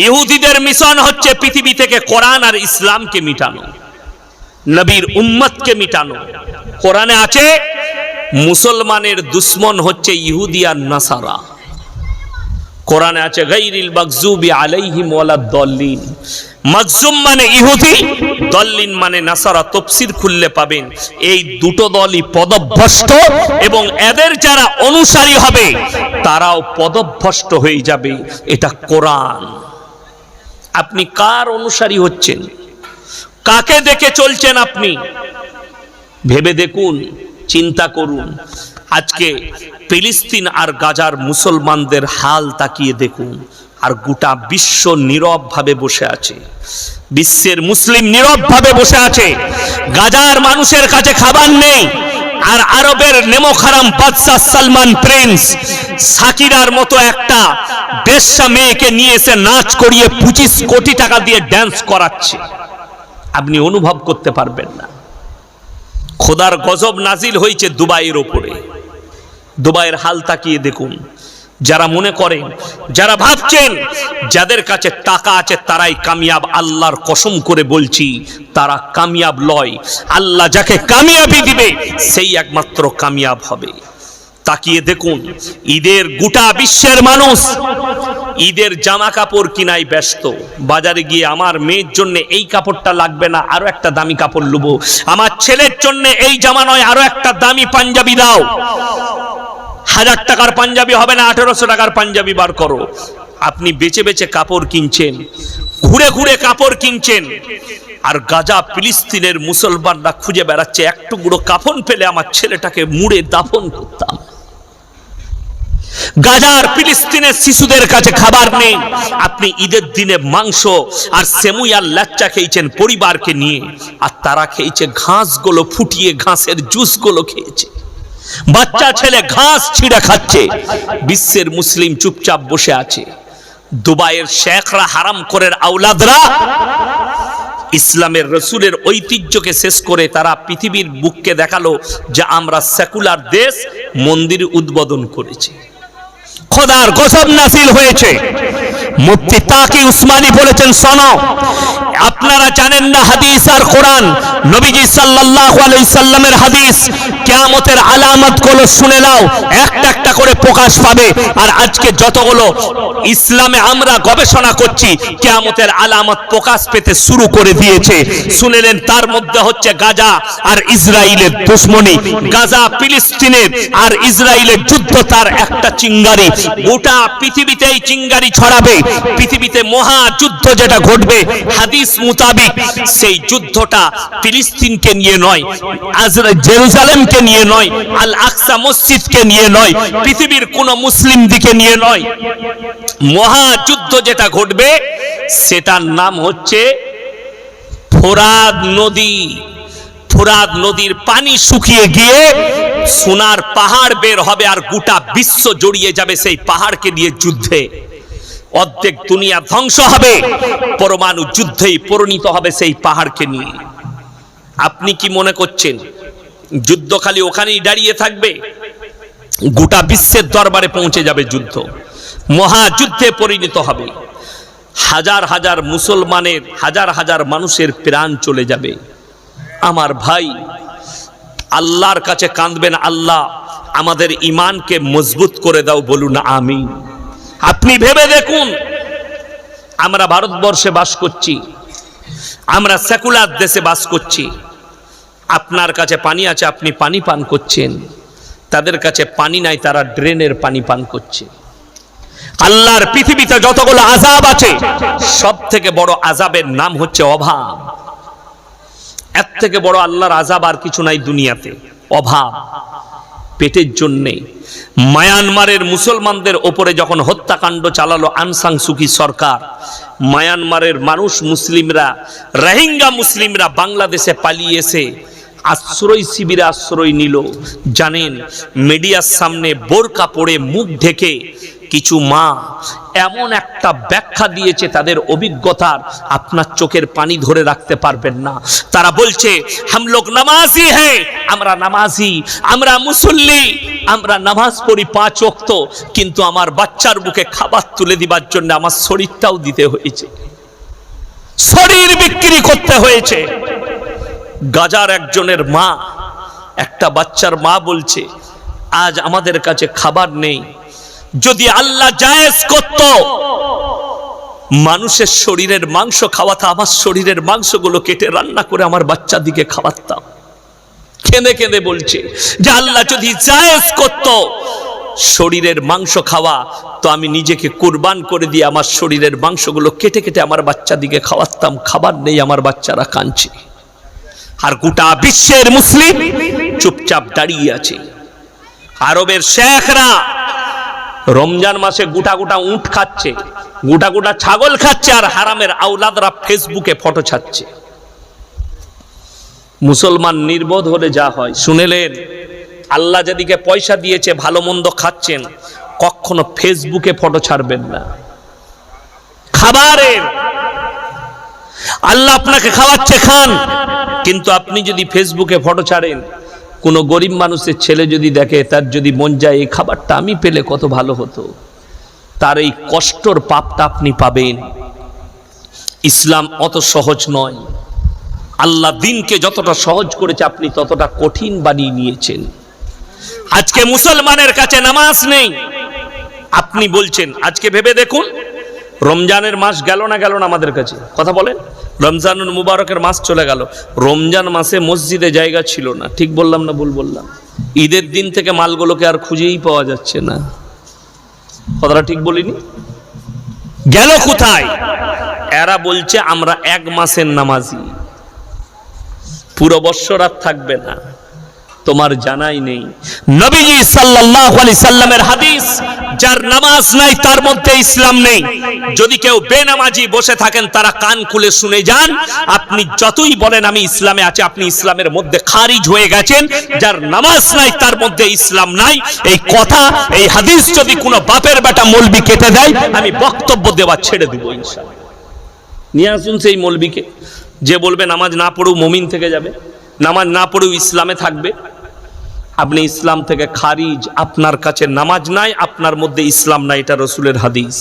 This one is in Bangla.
ইহুদিদের মিশন হচ্ছে পৃথিবী থেকে কোরআন আর ইসলামকে মিটানো, নবীর উম্মতকে মিটানো। কোরআনে আছে মুসলমানের দুশ্মন হচ্ছে ইহুদি আর নাসারা। কোরআনে আছে গায়রিল মাগজুবি আলাইহিম ওয়ালাদ-দাল্লিন। মাগজুম মানে ইহুদি, দল্লিন মানে নাসারা। তাফসীর খুললে পাবেন এই দুটো দলই পদভ্রষ্ট এবং এদের যারা অনুসারী হবে তারাও পদভ্রষ্ট হয়ে যাবে। এটা কোরআন। আপনি কার অনুসারী হচ্ছেন? কাকে দেখে চলছেন? আপনি ভেবে দেখুন, চিন্তা করুন। আজকে ফিলিস্তিন আর গাজার মুসলমানদের হাল তাকিয়ে দেখুন, আর গোটা বিশ্ব নীরব ভাবে বসে আছে। বিশ্বের মুসলিম নীরব ভাবে বসে আছে। গাজার মানুষের কাছে খাবার নেই, আর আরবের নেমোখারাম বাদশাহ সালমান প্রিন্স সাকিরার মতো একটা বেশ্যা মেয়েকে নিয়ে এসে নাচ করিয়ে 25 কোটি টাকা দিয়ে ড্যান্স করাচ্ছে। আপনি অনুভব করতে পারবেন না। খোদার গজব নাজিল হয়েছে দুবাইয়ের ওপরে। দুবাইয়ের হাল তাকিয়ে দেখুন। যারা মনে করেন, যারা ভাবছেন যাদের কাছে টাকা আছে তারাই কামিয়াব, আল্লাহর কসম করে বলছি তারা কামিয়াব লয়। আল্লাহ যাকে কামিয়াবি দিবে সেই একমাত্র কামিয়াব হবে। তাকিয়ে দেখুন, ঈদের গোটা বিশ্বের মানুষ ঈদের জামা কাপড় কিনাই ব্যস্ত। বাজারে গিয়ে আমার মেয়ের জন্য এই কাপড়টা লাগবে না, আরো একটা দামি কাপড় নেবো। আমার ছেলের জন্য এই জামা নয়, আরো একটা দামি পাঞ্জাবি দাও। 1000 টাকার পাঞ্জাবি হবে না, 1800 টাকার পাঞ্জাবি বার করো। আপনি বেচে বেচে কাপড় কিনছেন, ঘুরে ঘুরে কাপড় কিনছেন। আর গাজা ফিলিস্তিনের মুসলমানরা খুঁজে বেড়াচ্ছে একটু গুঁড়ো কাফন পেলে আমার ছেলেটাকে মুড়ে দাফন করতাম। গাজার ফিলিস্তিনের শিশুদের কাছে খাবার নেই। আপনি ঈদের দিনে মাংস আর সেমুই আর লাচ্চা খেয়েছেন পরিবারকে নিয়ে, আর তারা খেয়েছে ঘাসগুলো ফুটিয়ে, ঘাসের জুসগুলো খেয়েছে। বাচ্চা ছেলে ঘাস ছিঁড়ে খাচ্ছে। বিশ্বের মুসলিম চুপচাপ বসে আছে। দুবাইয়ের শেখরা, হারাম করের আওলাদরা ইসলামের রসুলের ঐতিহ্যকে শেষ করে তারা পৃথিবীর বুককে দেখালো যে আমরা সেকুলার দেশ। মন্দির উদ্বোধন করেছে। খোদার গজব নাযিল হয়েছে। মুফতি তাকি উসমানী বলেছেন, শোনো, আপনারা জানেন না হাদিস আর কোরআন, নবীজি সাল্লাল্লাহু আলাইহি সাল্লামের হাদিস, কিয়ামতের আলামতগুলো শুনে নাও, একটা একটা করে প্রকাশ পাবে। আর আজকে যতগুলো ইসলামে আমরা গবেষণা করছি, কিয়ামতের আলামত প্রকাশ পেতে শুরু করে দিয়েছে। শুনেলেন, তার মধ্যে হচ্ছে গাজা আর ইসরায়েলের দুশমনী। গাজা ফিলিস্তিনের আর ইসরায়েলের যুদ্ধ তার একটা চিঙ্গারি। গোটা পৃথিবীতেই চিঙ্গারি ছড়াবে। পৃথিবীতে মহাযুদ্ধ যেটা ঘটবে হাদিস মোতাবেক, সেই যুদ্ধটা ফিলিস্তিনকে নিয়ে নয়, জেরুজালেমকে নিয়ে নয়, আল আকসা মসজিদকে নিয়ে নয়, পৃথিবীর কোন মুসলিম দিকে নিয়ে নয়। মহাযুদ্ধ যেটা ঘটবে সেটার নাম হচ্ছে ফোরাত নদী। ফোরাত নদীর পানি শুকিয়ে গিয়ে সোনার পাহাড় বের হবে, আর গোটা বিশ্ব জড়িয়ে যাবে সেই পাহাড়কে নিয়ে যুদ্ধে। অর্ধেক দুনিয়া ধ্বংস হবে, পরমাণু যুদ্ধেই পরিণত হবে সেই পাহাড়কে নিয়ে। আপনি কি মনে করছেন যুদ্ধ খালি ওখানেই দাঁড়িয়ে থাকবে? গোটা বিশ্বের দরবারে পৌঁছে যাবে যুদ্ধ, মহাযুদ্ধে পরিণত হবে। হাজার হাজার মুসলমানের, হাজার হাজার মানুষের প্রাণ চলে যাবে। আমার ভাই, আল্লাহর কাছে কাঁদবেন, আল্লাহ আমাদের ঈমানকে মজবুত করে দাও, বলুন আমিন। আপনি ভেবে দেখুন, আমরা ভারতবর্ষে বাস করছি, আমরা সেকুলার দেশে বাস করছি। আপনার কাছে পানি আছে, আপনি পানি পান করছেন। তাদের কাছে পানি নাই, তারা ড্রেনের পানি পান করছে। আল্লাহর পৃথিবীতে যতগুলো আযাব আছে, সব থেকে বড় আযাবের নাম হচ্ছে অভাব। এর থেকে বড় আল্লাহর আযাব আর কিছু নাই দুনিয়াতে, অভাব। পেটের জন্যে মায়ানমারের মুসলমানদের ওপরে যখন হত্যাকাণ্ড চালালো আং সান সু কি সরকার, মায়ানমারের মানুষ, মুসলিমরা, রোহিঙ্গা মুসলিমরা বাংলাদেশে পালিয়ে এসে আশ্রয় শিবিরে আশ্রয় নিল। জানেন, মিডিয়ার সামনে বোরকা পরে মুখ ঢেকে কিছু মা এমন একটা ব্যাখ্যা দিয়েছে তাদের অভিজ্ঞতার, আপনার চোখের পানি ধরে রাখতে পারবেন না। তারা বলছে হাম লোগ নামাজি হ্যাঁ, আমরা নামাজি, আমরা মুসল্লি, আমরা নামাজ পড়ি 5 ওয়াক্ত, কিন্তু আমার বাচ্চার বুকে খাবার তুলে দিবার জন্য আমার শরীরটাও দিতে হয়েছে, শরীর বিক্রি করতে হয়েছে। গাজার একজনের মা, একটা বাচ্চার মা বলছে আজ আমাদের কাছে খাবার নেই, যদি আল্লাহ জায়েজ করত মানুষের শরীরের মাংস খাওয়াতে, আমার শরীরের মাংসগুলো কেটে রান্না করে আমার বাচ্চাদিকে খাওয়াতাম। কেঁদে কেঁদে বলছে যে আল্লাহ যদি জায়েজ করত শরীরের মাংস খাওয়া, তো আমি নিজেকে কুরবান করে দিয়ে আমার শরীরের মাংসগুলো কেটে কেটে আমার বাচ্চাদিকে খাওয়াতাম। খাবার নেই, আমার বাচ্চারা কাঁদছে, আর গোটা বিশ্বের মুসলিম চুপচাপ দাঁড়িয়ে আছে। আরবের শেখরা রমজান মাসে গোটা গোটা উট খাচ্ছে, গোটা গোটা ছাগল খাচ্ছে, আর হারামের আওলাদরা ফেসবুকে ফটো ছাড়ছে। মুসলমান নির্বোধ হলে যা হয় শুনেলেন। আল্লাহ যেদিকে পয়সা দিয়েছে ভালো মন্দ খাচ্ছেন, কখনো ফেসবুকে ফটো ছাড়বেন না। খাবারের আল্লাহ আপনাকে খাওয়াচ্ছে, খান, কিন্তু আপনি যদি ফেসবুকে ফটো ছাড়েন, কোনো গরিব মানুষের ছেলে যদি দেখে, তার যদি মন যায় এই খাবারটা আমি পেলে কত ভালো হতো, তার এই কষ্টর পাপটা আপনি পাবেন। ইসলাম অত সহজ নয়। আল্লাহ দিনকে যতটা সহজ করেছে আপনি ততটা কঠিন বানিয়ে নিয়েছেন। আজকে মুসলমানের কাছে নামাজ নেই। আপনি বলছেন, আজকে ভেবে দেখুন, রমজানের মাস গেল না গেল না আমাদের কাছে, কথা বলেন। রমজানুল মুবারকের মাস চলে গেল, রমজান মাসে মসজিদে জায়গা ছিল না, ঠিক বললাম না ভুল বললাম? ঈদের দিন থেকে মালগুলোকে আর খুঁজেই পাওয়া যাচ্ছে না, কথাটা ঠিক বলিনি? গেল কোথায়? এরা বলছে আমরা 1 মাসের নামাজি, পুরো বৎসর আর থাকবে না। তোমার জানাই নেই নবীজি সাল্লাল্লাহু আলাইহি সাল্লামের হাদিস, যার নামাজ নাই তার মধ্যে ইসলাম নেই। যদি কেউ বেনামাজি বসে থাকেন, তারা কান খুলে শুনে যান, আপনি যতই বলেন আমি ইসলামে আছি, আপনি ইসলামের মধ্যে খারিজ হয়ে গেছেন। যার নামাজ নাই তার মধ্যে ইসলাম নাই। এই কথা, এই হাদিস যদি কোনো বাপের বেটা মৌলবি কেটে দেয়, আমি বক্তব্য দেওয়া ছেড়ে দেব ইনশাআল্লাহ। নিয়ে আসুন সেই মৌলবিকে, যে বলবে নামাজ না পড়েও মুমিন থেকে যাবে, নামাজ না পড়েও ইসলামে থাকবে। আপনি ইসলাম থেকে খারিজ, আপনার কাছে নামাজ নাই, আপনার মধ্যে ইসলাম নাই, এটা রাসূলের হাদিস।